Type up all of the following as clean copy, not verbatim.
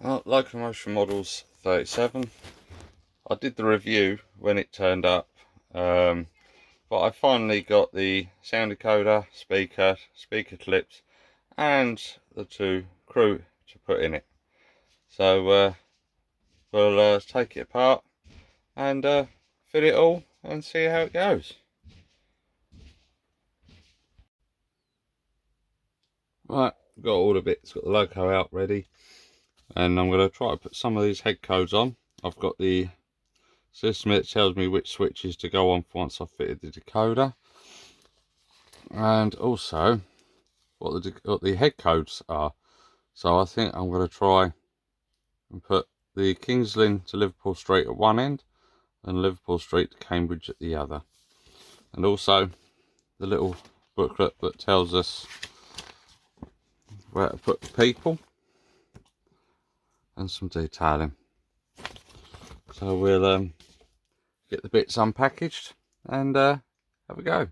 Locomotion Models 37. I did the review when it turned up, but I finally got the sound decoder, speaker clips, and the two crew to put in it. So we'll take it apart and fit it all and see how it goes. Right, got all the bits, got the loco out ready, and I'm going to try to put some of these head codes on. I've got the system that tells me which switches to go on for once I've fitted the decoder, and also what the head codes are. So I think I'm going to try and put the King's Lynn to Liverpool Street at one end and Liverpool Street to Cambridge at the other, and also the little booklet that tells us where to put the people and some detailing. So we'll get the bits unpackaged and have a go.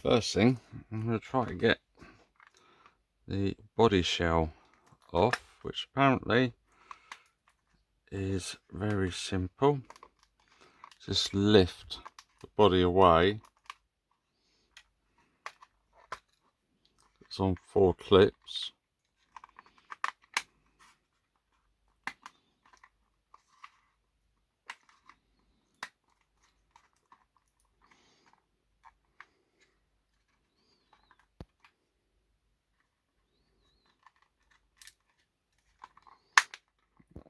First thing, I'm going to try to get the body shell off, which apparently is very simple. Just lift the body away. It's on 4 clips.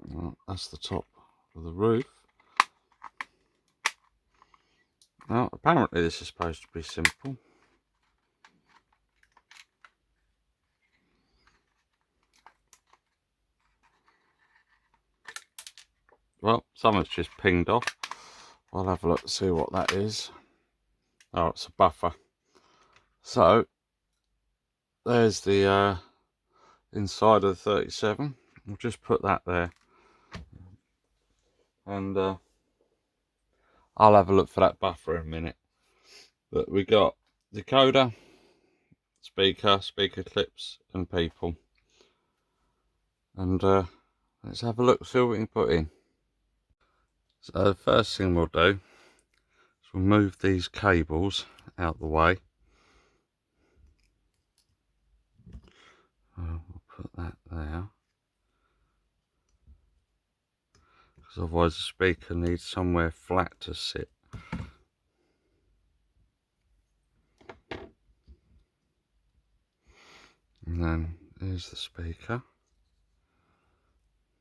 Well, that's the top of the roof. Now, apparently this is supposed to be simple. Well, something's just pinged off. I'll have a look to see what that is. Oh, it's a buffer. So, there's the inside of the 37. We'll just put that there. And I'll have a look for that buffer in a minute. But we got decoder, speaker clips, and people. And let's have a look, see what we can put in. So the first thing we'll do is we'll move these cables out the way. We'll put that there, because otherwise the speaker needs somewhere flat to sit. And then here's the speaker,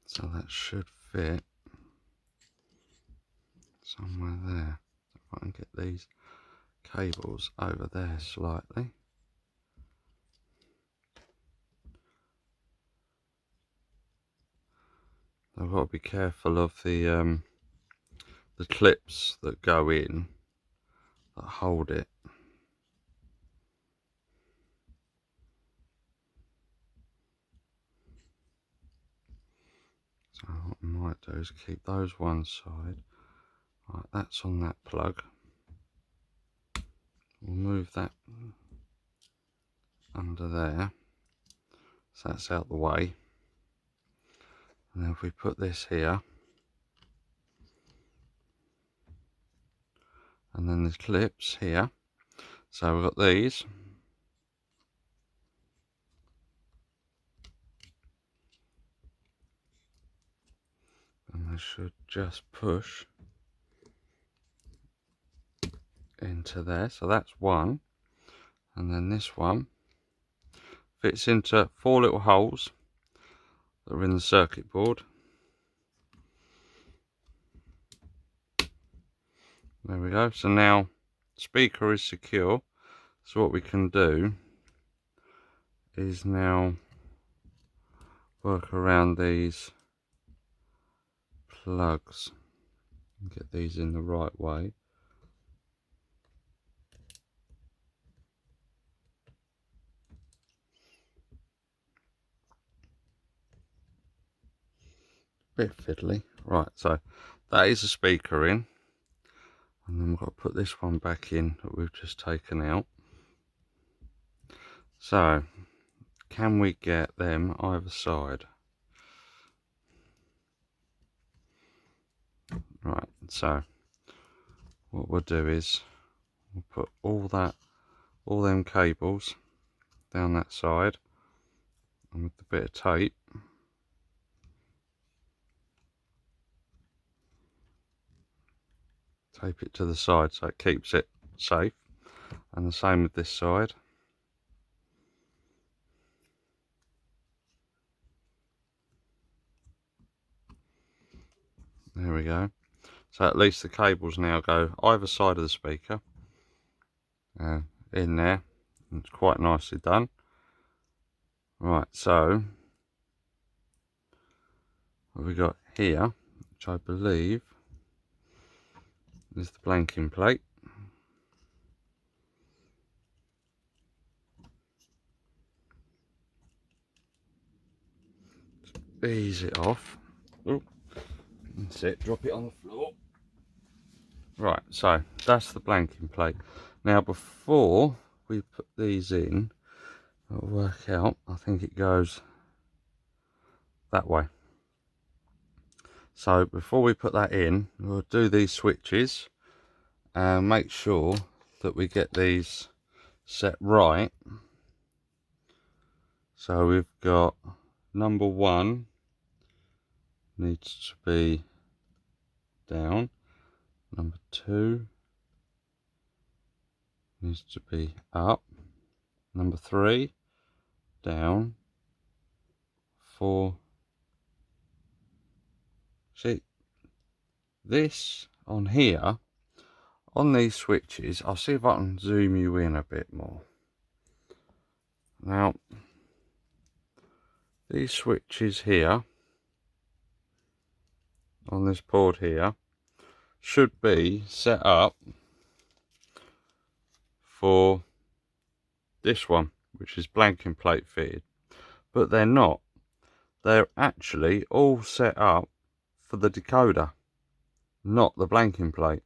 so that should fit somewhere there. If I can get these cables over there slightly. I've got to be careful of the clips that go in that hold it. So what I might do is keep those one side. Right, that's on that plug. We'll move that under there, so that's out the way. And then if we put this here, and then the clips here, so we've got these. And they should just push into there, so that's one. And then this one fits into 4 little holes that are in the circuit board. There we go. So now speaker is secure. So what we can do is now work around these plugs and get these in the right way. Bit fiddly. Right, so that is a speaker in, and then we've got to put this one back in that we've just taken out. So can we get them either side? Right, so what we'll do is we'll put all them cables down that side, and with a bit of tape it to the side so it keeps it safe, and the same with this side. There we go. So at least the cables now go either side of the speaker, in there. It's quite nicely done. Right, so what we got here, which I believe is the blanking plate. Just ease it off. Oh, that's it, drop it on the floor. Right, so that's the blanking plate. Now before we put these in, it'll work out, I think it goes that way. So before we put that in, we'll do these switches and make sure that we get these set right. So we've got number 1 needs to be down, number 2 needs to be up, number 3 down, 4. See, this on here, on these switches, I'll see if I can zoom you in a bit more. Now, these switches here, on this board here, should be set up for this one, which is blanking plate fitted, but they're not. They're actually all set up for the decoder, not the blanking plate.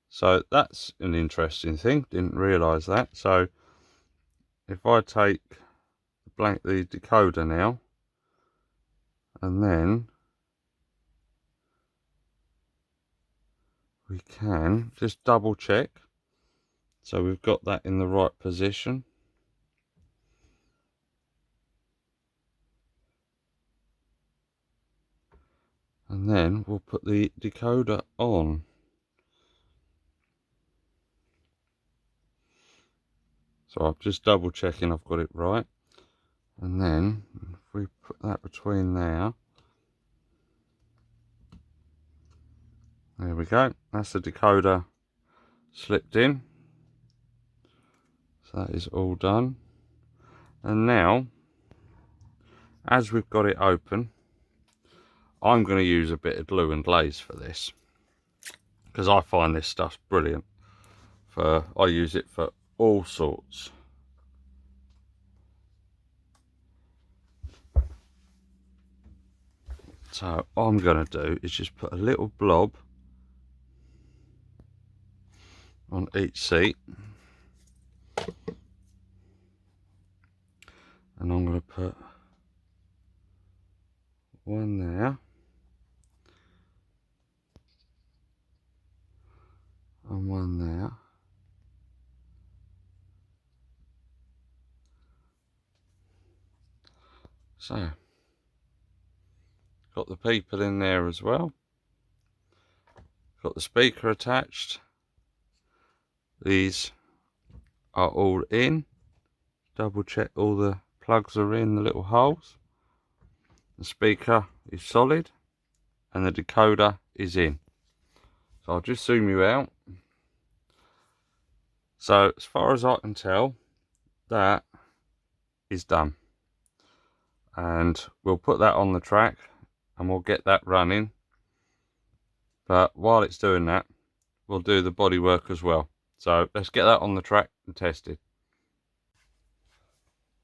So that's an interesting thing, didn't realise that. So if I take the decoder now, and then we can just double check, so we've got that in the right position. And then we'll put the decoder on. So I'm just double checking I've got it right. And then if we put that between there we go. That's the decoder slipped in. So that is all done. And now, as we've got it open, I'm going to use a bit of glue and glaze for this, because I find this stuff brilliant. I use it for all sorts. So all I'm going to do is just put a little blob on each seat, and I'm going to put one there and one there. So got the people in there as well, got the speaker attached. These are all in. Double check all the plugs are in the little holes. The speaker is solid and the decoder is in. So I'll just zoom you out. So as far as I can tell, that is done, and we'll put that on the track and we'll get that running. But while it's doing that, we'll do the bodywork as well. So let's get that on the track and test it.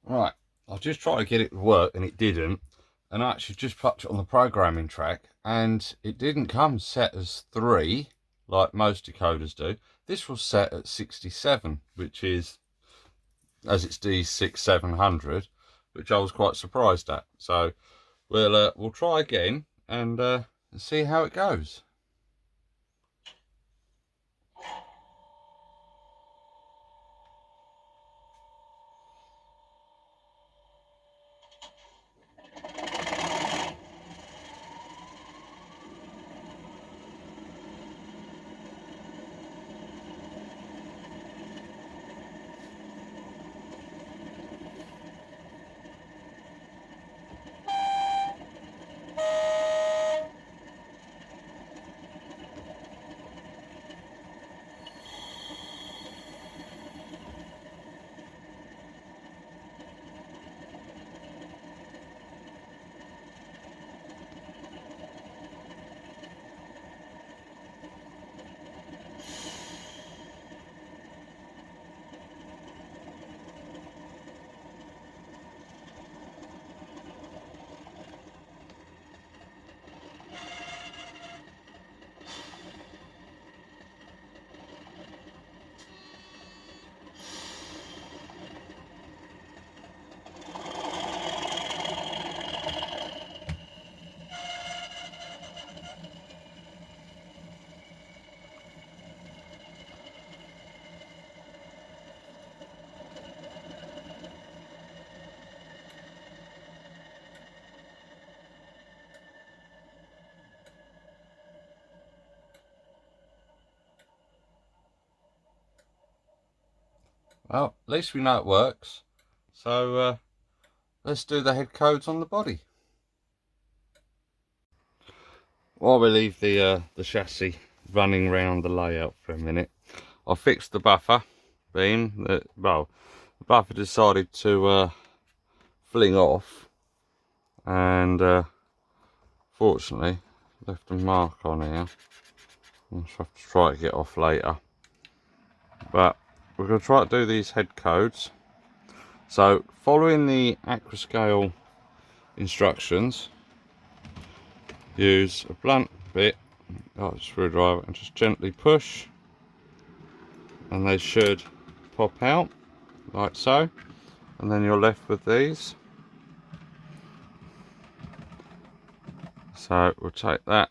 Right, I just tried to get it to work and it didn't, and I actually just put it on the programming track and it didn't come set as 3 like most decoders do. This was set at 67, which is as it's D6700, which I was quite surprised at. So we'll try again and see how it goes. Well, at least we know it works. So let's do the head codes on the body. While we leave the chassis running around the layout for a minute, I fixed the buffer beam. Well, the buffer decided to fling off, and fortunately left a mark on here. I'll have to try to get off later. But we're going to try to do these head codes. So following the Accurascale instructions, use a blunt bit, a screwdriver, and just gently push, and they should pop out like so, and then you're left with these. So we'll take that.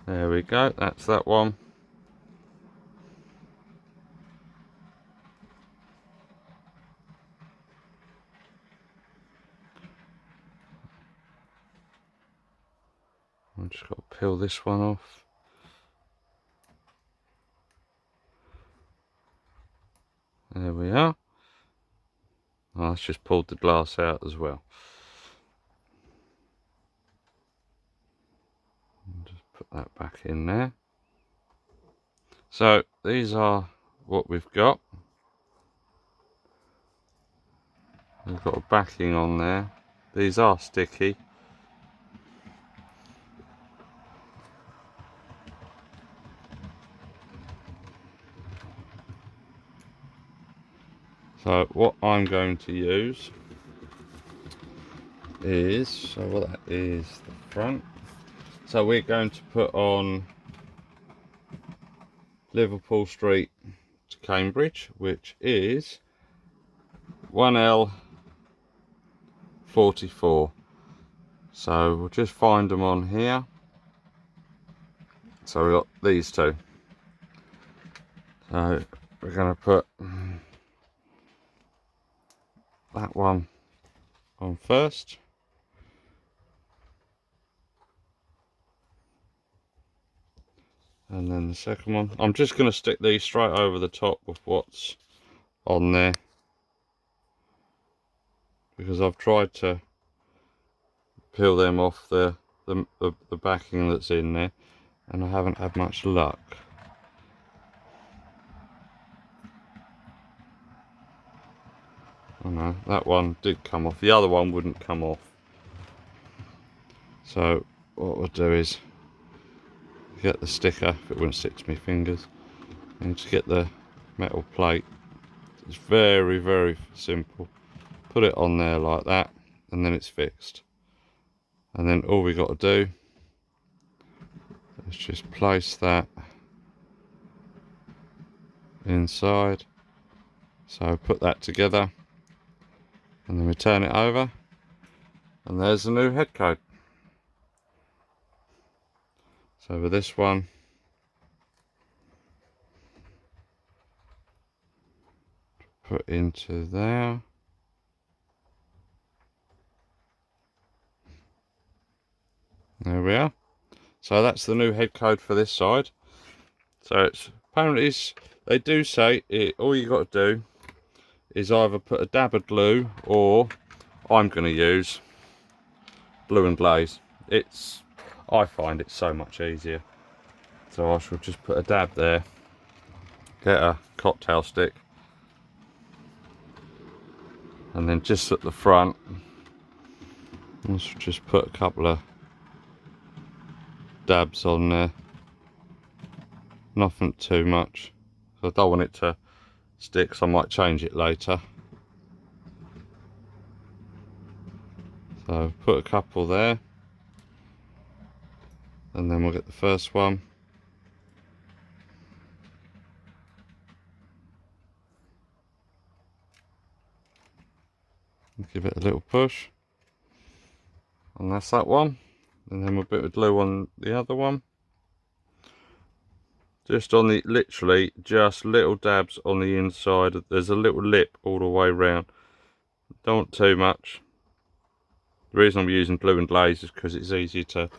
There we go, that's that one. I've just got to peel this one off. There we are. Oh, that's just pulled the glass out as well. Just put that back in there. So these are what we've got. We've got a backing on there. These are sticky. So what I'm going to use is, so what that is the front. So we're going to put on Liverpool Street to Cambridge, which is 1L44. So we'll just find them on here. So we've got these two. So we're going to put that one on first. And then the second one. I'm just going to stick these straight over the top of what's on there, because I've tried to peel them off the backing that's in there, and I haven't had much luck. Oh no, that one did come off. The other one wouldn't come off. So what we'll do is get the sticker, if it wouldn't stick to my fingers, and just get the metal plate. It's very, very simple. Put it on there like that, and then it's fixed. And then all we got to do is just place that inside. So put that together and then we turn it over and there's the new head code. So with this one, put into there. There we are. So that's the new head code for this side. So it's apparently they do say all you got to do is either put a dab of glue, or I'm going to use glue and glaze. I find it so much easier. So I shall just put a dab there, get a cocktail stick, and then just at the front, I shall just put a couple of dabs on there. Nothing too much. So I don't want it to stick, so I might change it later. So put a couple there, and then we'll get the first one. Give it a little push, and that's that one. And then we'll put a glue on the other one. Just on the, literally just little dabs on the inside. There's a little lip all the way around. Don't want too much. The reason I'm using glue and glaze is because it's easier to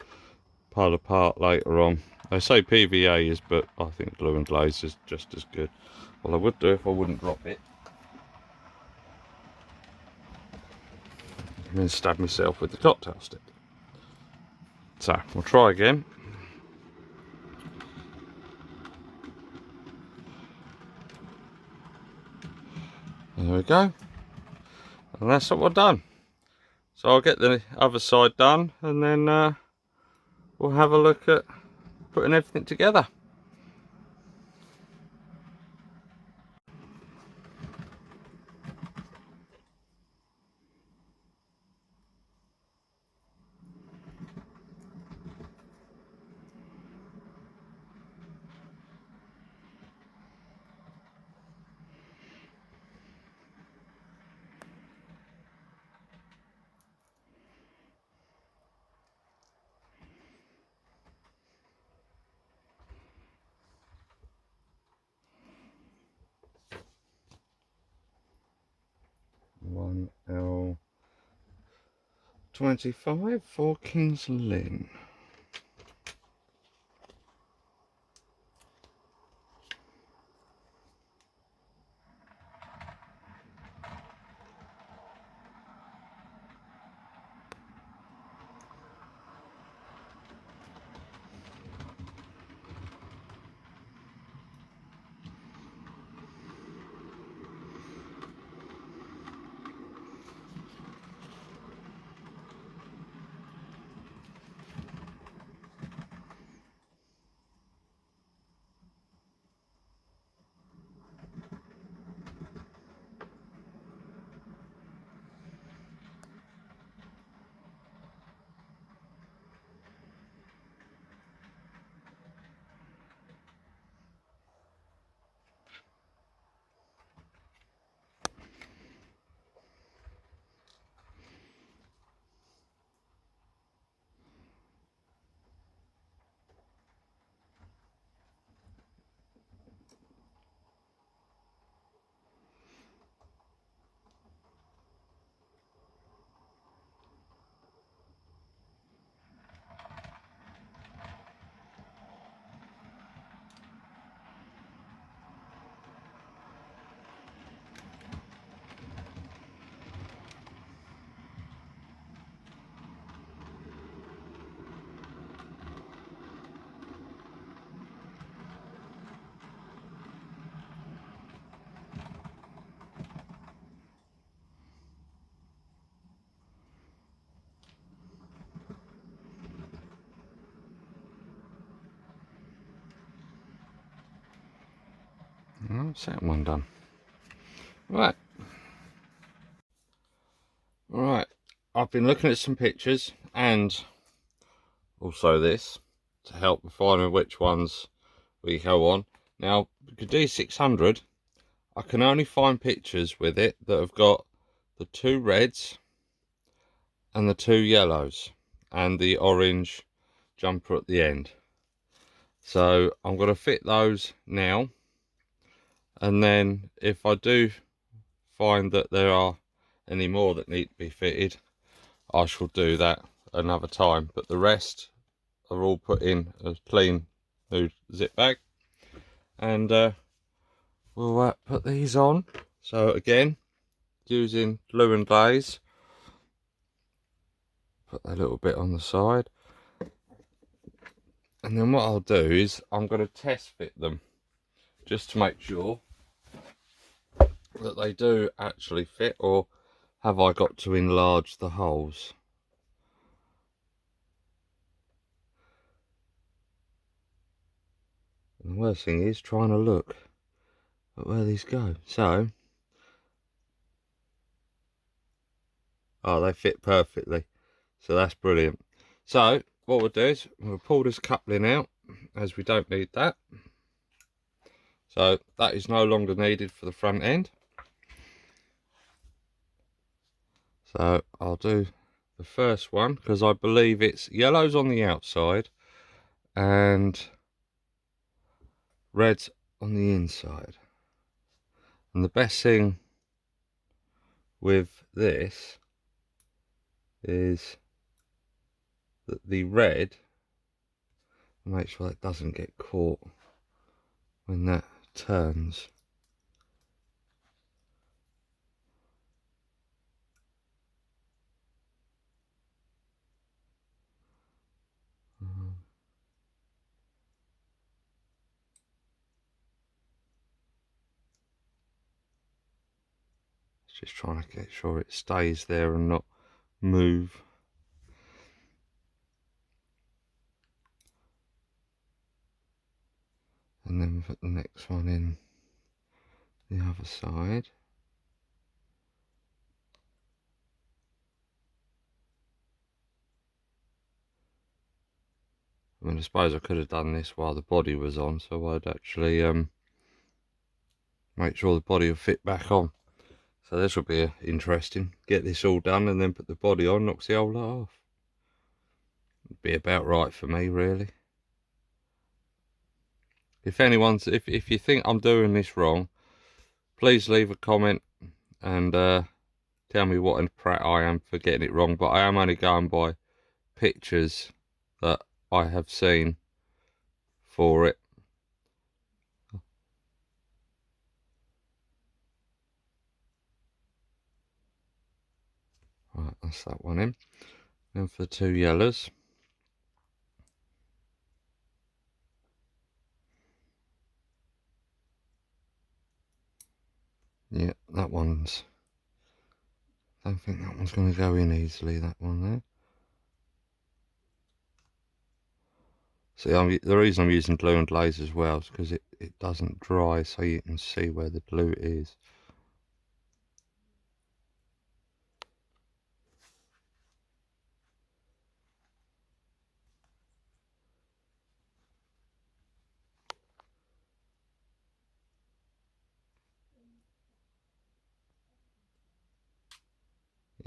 pull apart later on. They say PVA is, but I think glue and glaze is just as good. Well, I would do if I wouldn't drop it. And then stab myself with the cocktail stick. So we'll try again. There we go. And that's what we've done. So I'll get the other side done, and then we'll have a look at putting everything together. L25 for King's Lynn. Second one done. Right. I've been looking at some pictures and also this to help refine which ones we go on. Now, the D600, I can only find pictures with it that have got the 2 reds and the 2 yellows and the orange jumper at the end. So I'm going to fit those now, and then if I do find that there are any more that need to be fitted, I shall do that another time. But the rest are all put in a clean new zip bag, and we'll put these on. So again, using glue and glaze, put a little bit on the side, and then what I'll do is I'm going to test fit them just to make sure that they do actually fit, or have I got to enlarge the holes. And the worst thing is trying to look at where these go. So, oh, they fit perfectly, so that's brilliant. So what we'll do is we'll pull this coupling out, as we don't need that. So that is no longer needed for the front end. So I'll do the first one, because I believe it's yellows on the outside and reds on the inside. And the best thing with this is that the red, make sure it doesn't get caught when that turns. Just trying to get sure it stays there and not move. And then put the next one in the other side. I mean, I suppose I could have done this while the body was on, so I'd actually make sure the body will fit back on. So this will be interesting. Get this all done and then put the body on, knocks the whole lot off. It'd be about right for me, really. If anyone's, if you think I'm doing this wrong, please leave a comment and tell me what a prat I am for getting it wrong. But I am only going by pictures that I have seen for it. Right, that's that one in. Then for the 2 yellows. Yeah, that one's, don't think that one's going to go in easily, that one there. See, the reason I'm using glue and glaze as well is because it doesn't dry, so you can see where the glue is.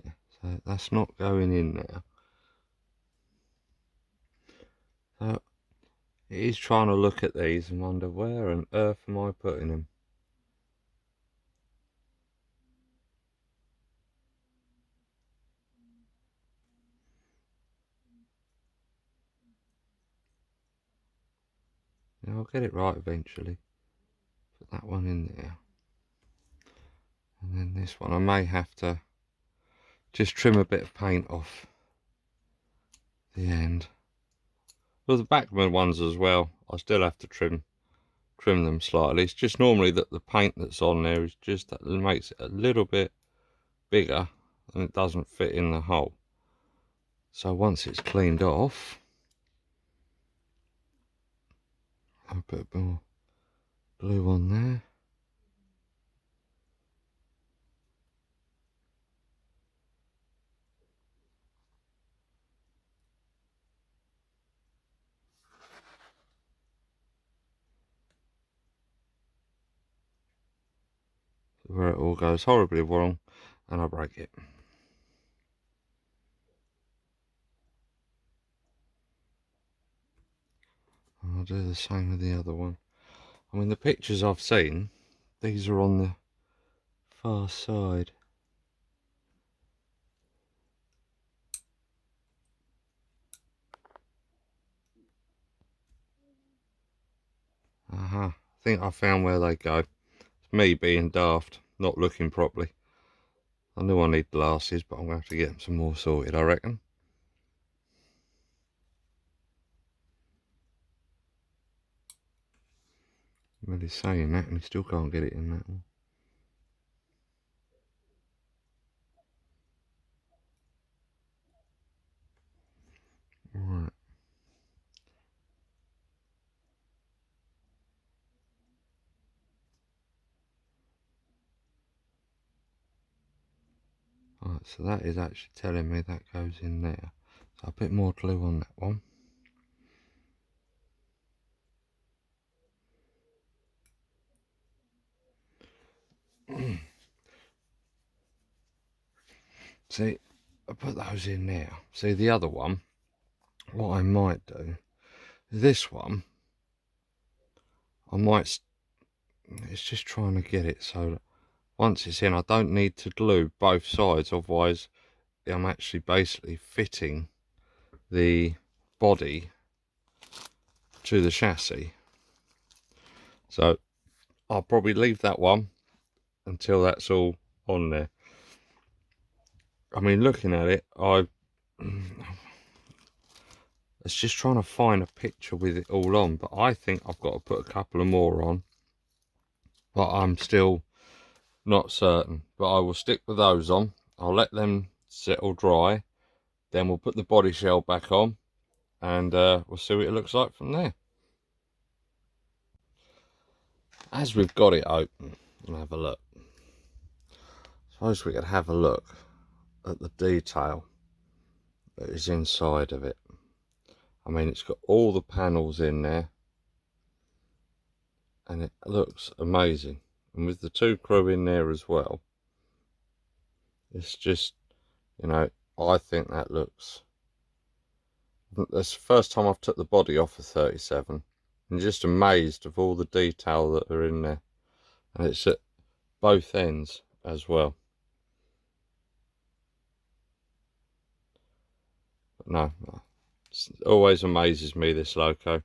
Yeah, so that's not going in now. So it is trying to look at these and wonder, where on earth am I putting them? Yeah, I'll get it right eventually. Put that one in there. And then this one, I may have to just trim a bit of paint off the end. Well, the backman ones as well, I still have to trim them slightly. It's just normally that the paint that's on there is just, that makes it a little bit bigger and it doesn't fit in the hole. So once it's cleaned off, I'll put a bit more glue on there. where it all goes horribly wrong and I break it. I'll do the same with the other one. I mean, the pictures I've seen, these are on the far side. I think I found where they go. It's me being daft, not looking properly. I knew I need glasses, but I'm going to have to get them some more sorted, I reckon. I'm really saying that, and you still can't get it in that one. Right. Right, so that is actually telling me that goes in there. So a bit more glue on that one. See, I put those in there. See, the other one, what I might do, this one, I might, it's just trying to get it so that once it's in, I don't need to glue both sides, otherwise I'm actually basically fitting the body to the chassis. So I'll probably leave that one until that's all on there. I mean, looking at it, it's just trying to find a picture with it all on, but I think I've got to put a couple of more on, but I'm still not certain. But I will stick with those on. I'll let them settle dry, then we'll put the body shell back on, and we'll see what it looks like from there. As we've got it open, and have a look, suppose we could have a look at the detail that is inside of it. I mean, it's got all the panels in there, and it looks amazing. And with the two crew in there as well, it's just, you know, I think that looks, that's the first time I've took the body off a 37. I'm just amazed of all the detail that are in there, and it's at both ends as well. But no, it always amazes me, this Loco.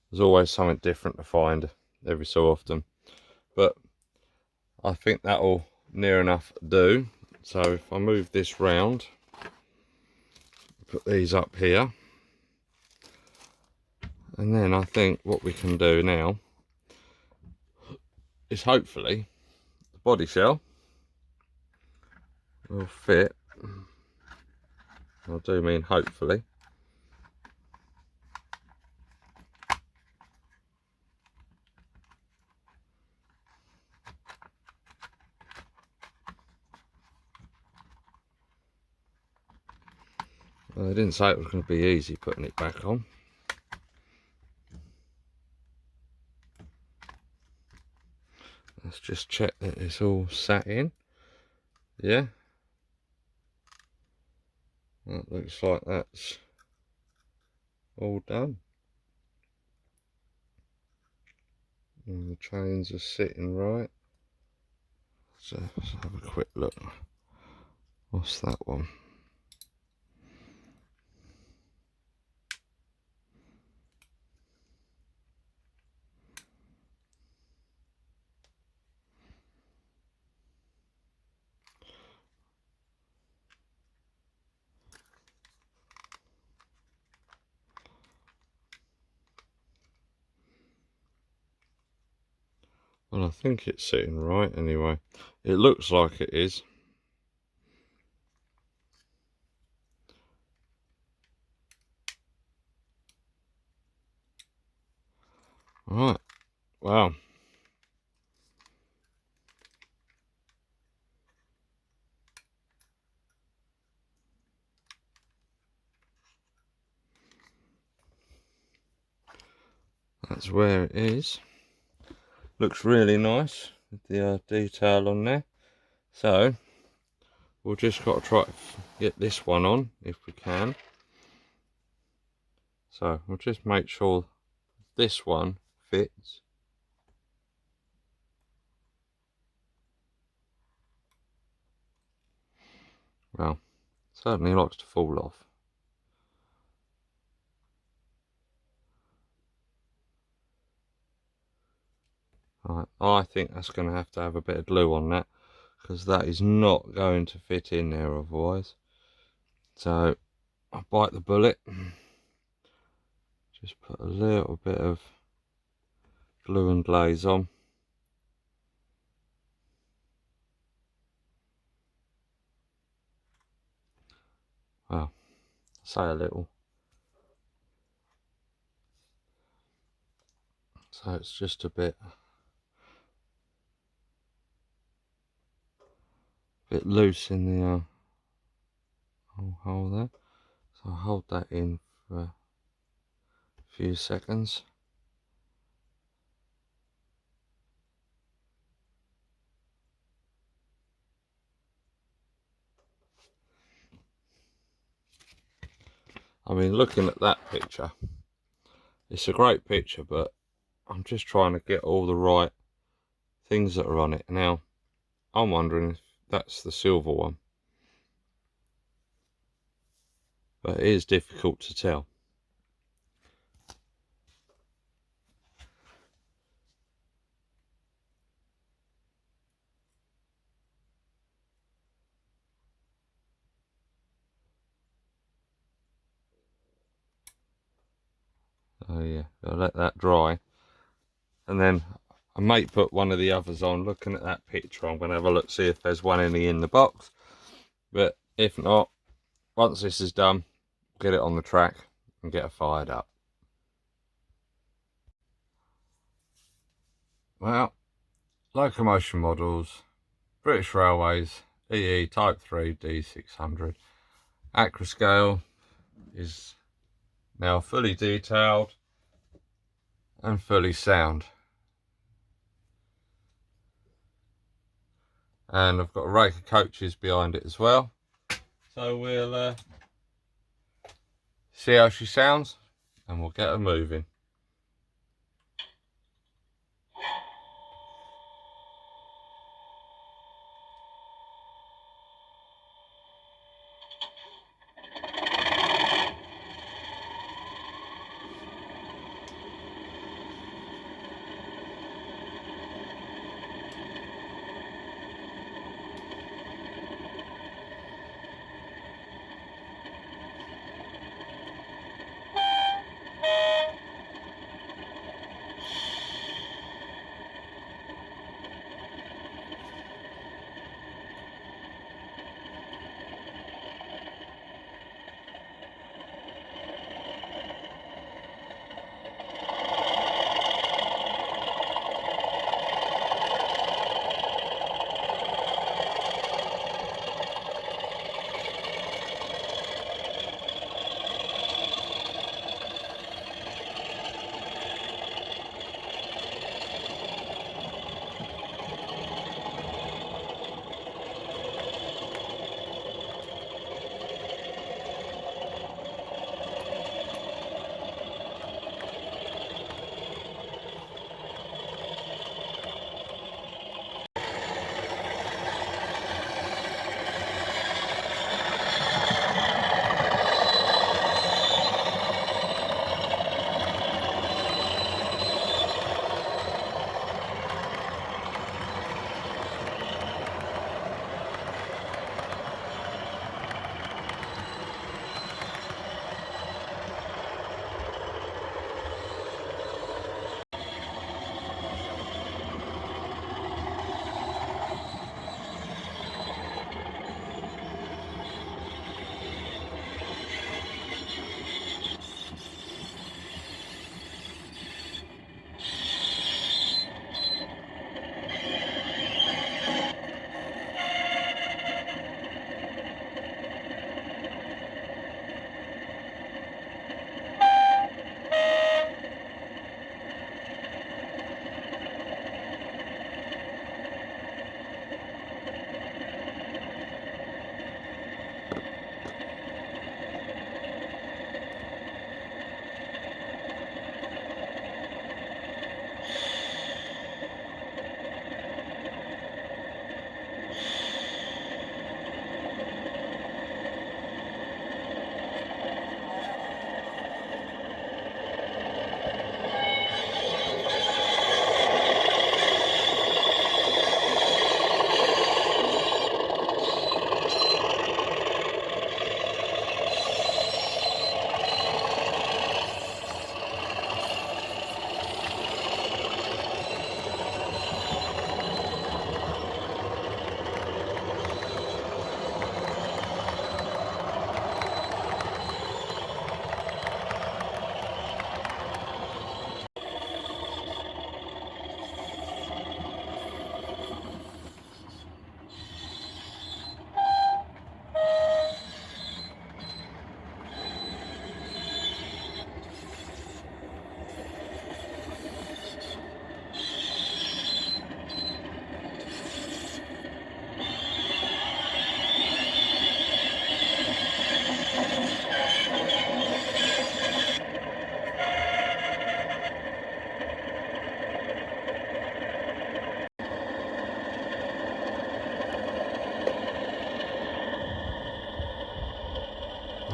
There's always something different to find every so often. But I think that'll near enough do. So if I move this round, put these up here, and then I think what we can do now is hopefully the body shell will fit. I do mean hopefully. Well, they didn't say it was going to be easy putting it back on. Let's just check that it's all sat in. Yeah. That looks like that's all done. And the chains are sitting right. So let's have a quick look. What's that one? Well, I think it's sitting right anyway. It looks like it is. Right, wow. That's where it is. Looks really nice. the detail on there. So we'll just got to try to get this one on if we can. So we'll just make sure this one fits. Well, certainly likes to fall off. Right, I think that's going to have a bit of glue on that, because that is not going to fit in there otherwise. So I bite the bullet, just put a little bit of glue and glaze on. Well, say a little. So it's just a bit loose in the hole there. So I'll hold that in for a few seconds. I mean, looking at that picture, it's a great picture, but I'm just trying to get all the right things that are on it. Now, I'm wondering if that's the silver one, but it is difficult to tell. Oh yeah, I'll let that dry, and then I might put one of the others on. Looking at that picture, I'm going to have a look, see if there's one in the box, but if not, once this is done, get it on the track and get it fired up. Well, Locomotion Models, British Railways, EE Type 3 D600. Accurascale is now fully detailed and fully sound. And I've got a rake of coaches behind it as well. So we'll see how she sounds and we'll get her moving.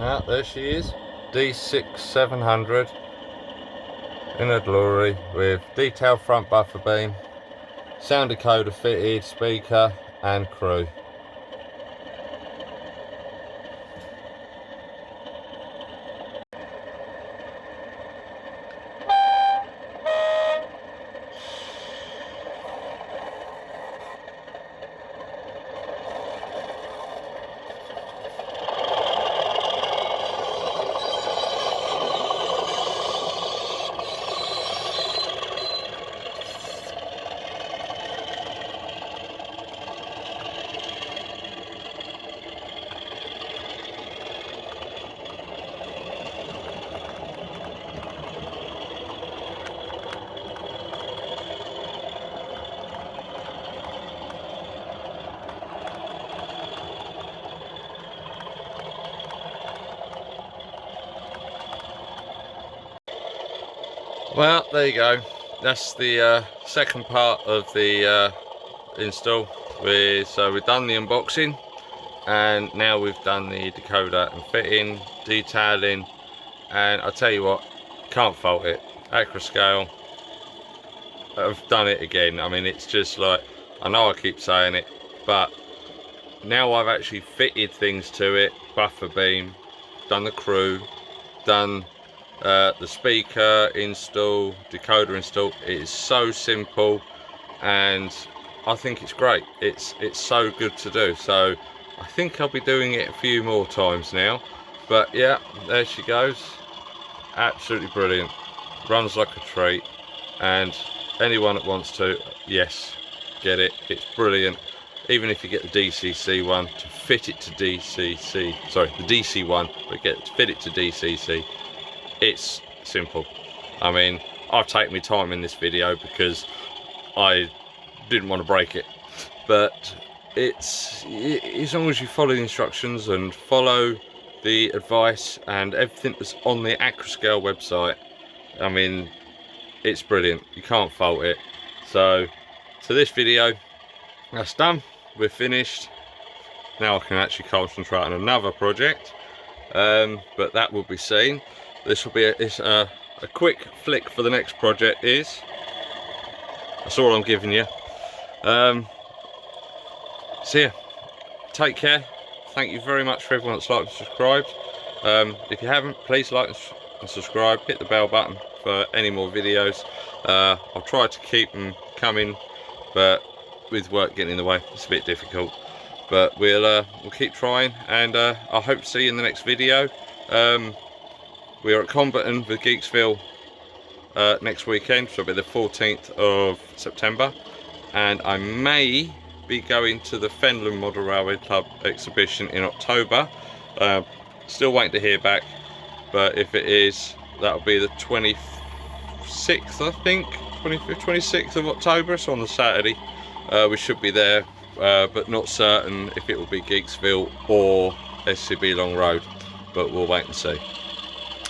There she is, D6700 in a glory with detailed front buffer beam, sound decoder fitted, speaker and crew. Well, there you go. That's the second part of the install. So we've done the unboxing, and now we've done the decoder and fitting, detailing, and I tell you what, can't fault it. Accurascale, I've done it again. I mean, it's just like, I know I keep saying it, but now I've actually fitted things to it, buffer beam, done the crew, done the speaker install, decoder install. It is so simple, and I think it's great. It's so good to do. So I think I'll be doing it a few more times now. But yeah, there she goes. Absolutely brilliant. Runs like a treat. And anyone that wants to, yes, get it. It's brilliant. Even if you get the DCC one, to fit it to the DC one, but fit it to DCC. It's simple. I mean, I've taken my time in this video because I didn't want to break it, but it's as long as you follow the instructions and follow the advice and everything that's on the Accurascale website, I mean, it's brilliant. You can't fault it. So this video, that's done. We're finished. Now I can actually concentrate on another project, but that will be seen. This will be a quick flick for the next project. That's all I'm giving you. So yeah, take care. Thank you very much for everyone that's liked and subscribed. If you haven't, please like and subscribe. Hit the bell button for any more videos. I'll try to keep them coming, but with work getting in the way, it's a bit difficult. But we'll keep trying, and I hope to see you in the next video. We are at Combaton with Geeksville next weekend, so it'll be the 14th of September, and I may be going to the Fenland Model Railway Club exhibition in October. Still waiting to hear back, but if it is, that'll be the 26th, I think, 25th, 26th of October. It's on the Saturday. We should be there, but not certain if it will be Geeksville or SCB Long Road, but we'll wait and see.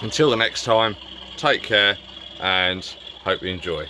Until the next time, take care and hope you enjoy.